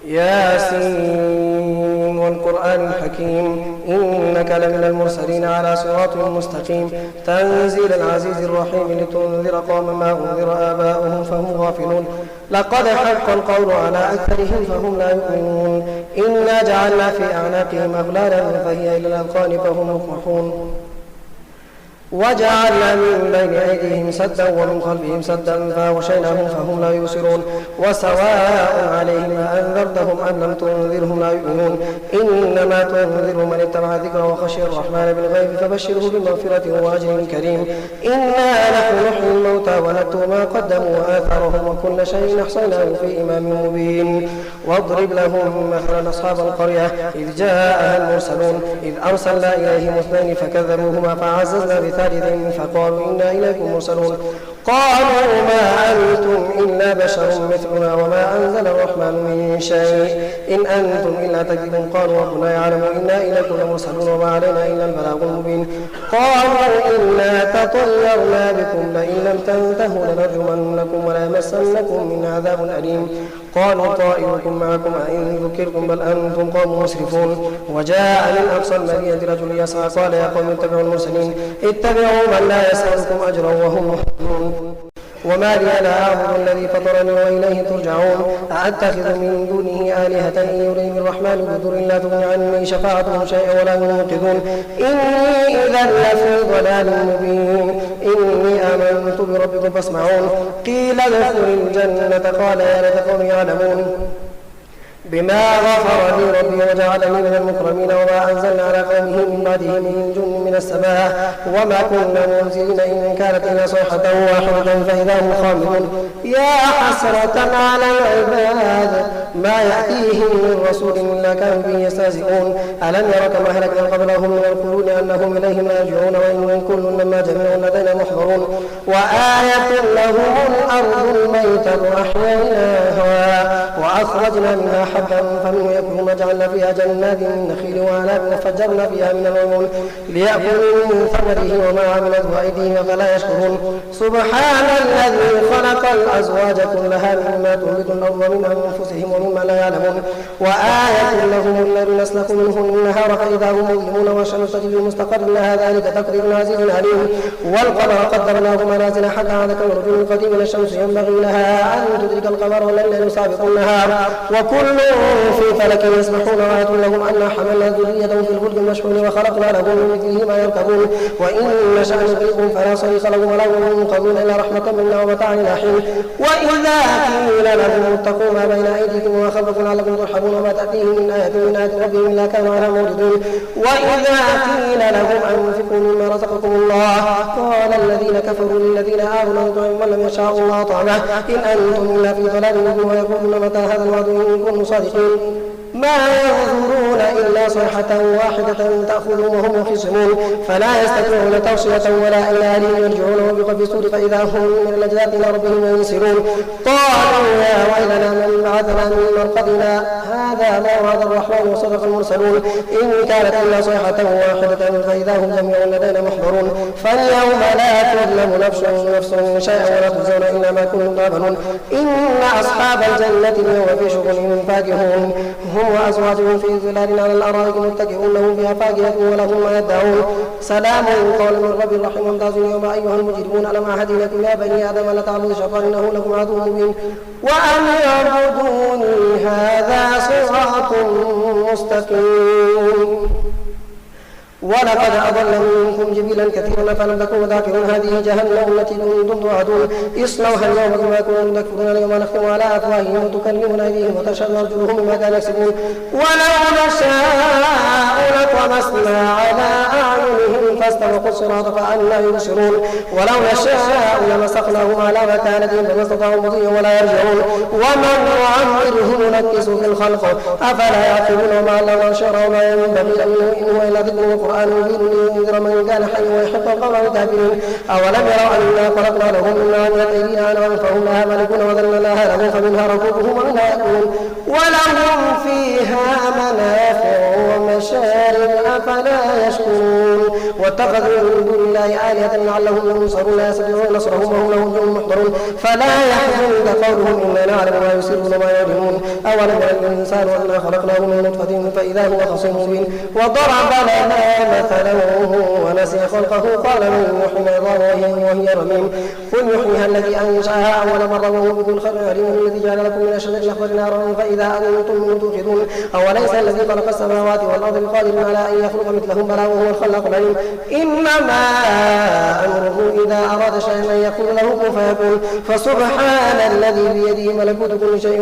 ياسين والقرآن الحكيم إنك لمن المرسلين على صراط مستقيم تنزيل العزيز الرحيم لتنذر قوما ما أنذر آباؤهم فهم غافلون لقد حق القول على أكثرهم فهم لا يؤمنون إنا جعلنا في أعناقهم أغلالا فهي إلى الأذقان فهم مقمحون وجعلنا من بين أيديهم سدا ومن خلفهم سدا فأغشيناهم فهم لا يبصرون وسواء عليهم أنذرتهم أم لم تنذرهم لا يؤمنون إنما تنذر من اتبع الذكر وخشي الرحمن بالغيب فبشره بمغفرة وأجر كريم إنا نحن نحيي الموتى ونكتب ما قدموا وآثارهم وكل شيء أحصيناه في إمام مبين واضرب لهم مثلا أصحاب القرية إذ جاءها المرسلون إذ أرسلنا إليهم اثنين فكذبوهما فعززنا بثالث فقالوا إنا إليكم مرسلون قالوا ما أنتم إلا بشر مثلنا وما أنزل الرحمن من شيء إن أنتم إلا تكذبون قالوا ربنا يعلم إنا إليكم لمرسلون وما علينا إلا البلاغ المبين قالوا إنا تطيرنا بكم لئن لم تنتهوا لنرجمنكم وليمسنكم من عذاب أليم قالوا طائركم معكم أئن ذكرتم بل أنتم قوم مسرفون وجاء من أقصى المدينة رجل يسعى قال يا قوم اتبعوا المرسلين اتبعوا من لا يسألكم أجرا وهم مهتدون وما لي لا أعبد الذي فطرني وإليه ترجعون أأتخذ من دونه آلهة إن يريني الرحمن بضر لا تغني عني شفاعتهم شيئا ولا ينقذون إني إذا لفي ضلال مبين إني آمنت بربكم فاسمعون قيل ادخل الجنة قال يا ليت قومي يعلمون بما غفر لي ربي وجعلني من المكرمين وما أنزلنا على قومه من بعده من جند من السماء وما كنا منزلين إن كانت إلا صيحة واحدة فإذا هم خامدون يا حسرة على العباد ما يأتيهم من رسول إلا كانوا به يستهزئون ألم يروا كما أهلكنا قبلهم من القرون أنهم إليهم لا يرجعون وإن كل لما جميع لدينا محضرون وآية لهم الأرض الميتة أحييناها وأخرجنا منها حبا فمنه يأكلون وجعلنا فيها جنات من نخيل وأعناب وفجرنا فيها من العيون ليأكلوا من ثمره وما عملته أيديهم أفلا يشكرون سبحان الذي خلق الأزواج كلها مما تنبت الأرض من أنفسهم ومما لا يعلمون وآية لهم الليل نسلخ منه النهار فإذا هم مظلمون والشمس تجري لمستقر لها ذلك تقدير عزيز عليم والقمر قدرناه منازل حتى عاد كالرجل القديم الشمس ينبغي لها أن تدرك القمر والليل سابق النهار وكل في فلك يسبحون وآية لهم أنا حملنا ذريتهم في الفلك المشحون وخلقنا لهم من مثله ما يركبون وإن نشأ نغرقهم فلا صريخ لهم ولا هم ينقذون إلا رحمة منا ومتاعا إلى حين وإذا قيل لهم اتقوا ما بين أيديكم وما خلفكم لعلكم ترحمون وما تأتيهم من آية من آيات ربهم إلا كانوا عنها معرضون وإذا قيل لهم أنفقوا مما رزقكم الله قال الذين كفروا للذين آمنوا نطعم من لم يشاء الله طعمه إن أنتم إلا في ضلال مبين ويقولون متى هذا الوعد إن كنتم صادقين ما ينظرون إلا صيحة واحدة تأخذهم وهم يخصمون فلا يستطيعون توصية ولا إلى أهلهم يرجعون وبقى في السور فإذا هم من الأجداث إلى ربهم ينسلون قالوا يا ويلنا من بعثنا من مرقدنا هذا ما وعد الرحمن وصدق المرسلون إن كانت إلا صيحة واحدة فإذا هم جميع لدينا محضرون فاليوم لا تظلم نفس شيئا ولا تجزون إلا ما كنتم تعملون إن أصحاب الجنة اليوم في شغل فاكهون هم وأزواجهم في ظلال على الأرائك متكئون لهم فيها فاكهة ولهم ما يدعون سلام قولا من رب رحيم وامتازوا اليوم أيها المجرمون ألم أعهد إليكم يا بني آدم لا تعبدوا الشيطان إنه لكم عدو مبين وأن اعبدوني هذا صراط مستقيم ولقد أضل منكم جبلا كثيرا فلم تكونوا ذاكرون هذه جهنم التي كنتم توعدون اصلوها اليوم بما كنتم تكفرون اليوم نختم على أفواههم وتكلمنا أيديهم وتشهد أرجلهم بما كانوا يكسبون ولو نشاء لطمسنا على أعينهم فاستبقوا الصراط فأنى يبصرون ولو نشاء لمسخناهم على مكانتهم فما استطاعوا مضيا ولا يرجعون ومن نعمره ننكسه في الخلق أفلا يعقلون وما علمنا شرع وما ينبغي له إن هو إلا ذكر القرآن مبين لينذر من كان حيا ويحق القول الكافرين أولم يروا أنا خلقنا لهم مما عملت أيدينا أنعاما فهم لها مالكون وذللناها لهم فمنها ركوبهم ومنها يأكلون ولهم فيها منافع ومشارب أفلا يشكرون واتخذوا من دون الله آلهة لعلهم ينصرون لا يستطيعون نصرهم وهم لهم جند محضرون فلا يحزنك قولهم إنا نعلم ما يسرون وما يعلنون أولم يرى الإنسان أنا خلقناه من نطفة فإذا هو خصيم مبين وضرب لنا مثلا ونسي خلقه قال من يحيي العظام وهي رميم قل يحييها الذي أنشأها أول مرة وهو بذو الخلق العليم الذي جعل لكم من الشجر الأخضر نارا فإذا أنتم منه توقدون أوليس الذي خلق السماوات والأرض بقادر على أن يخلق مثلهم بلى وهو الخلاق العليم إنما أمره إذا أراد شيئا أن يقول له كن فيكون فسبحان الذي بيده ملكوت كل شيء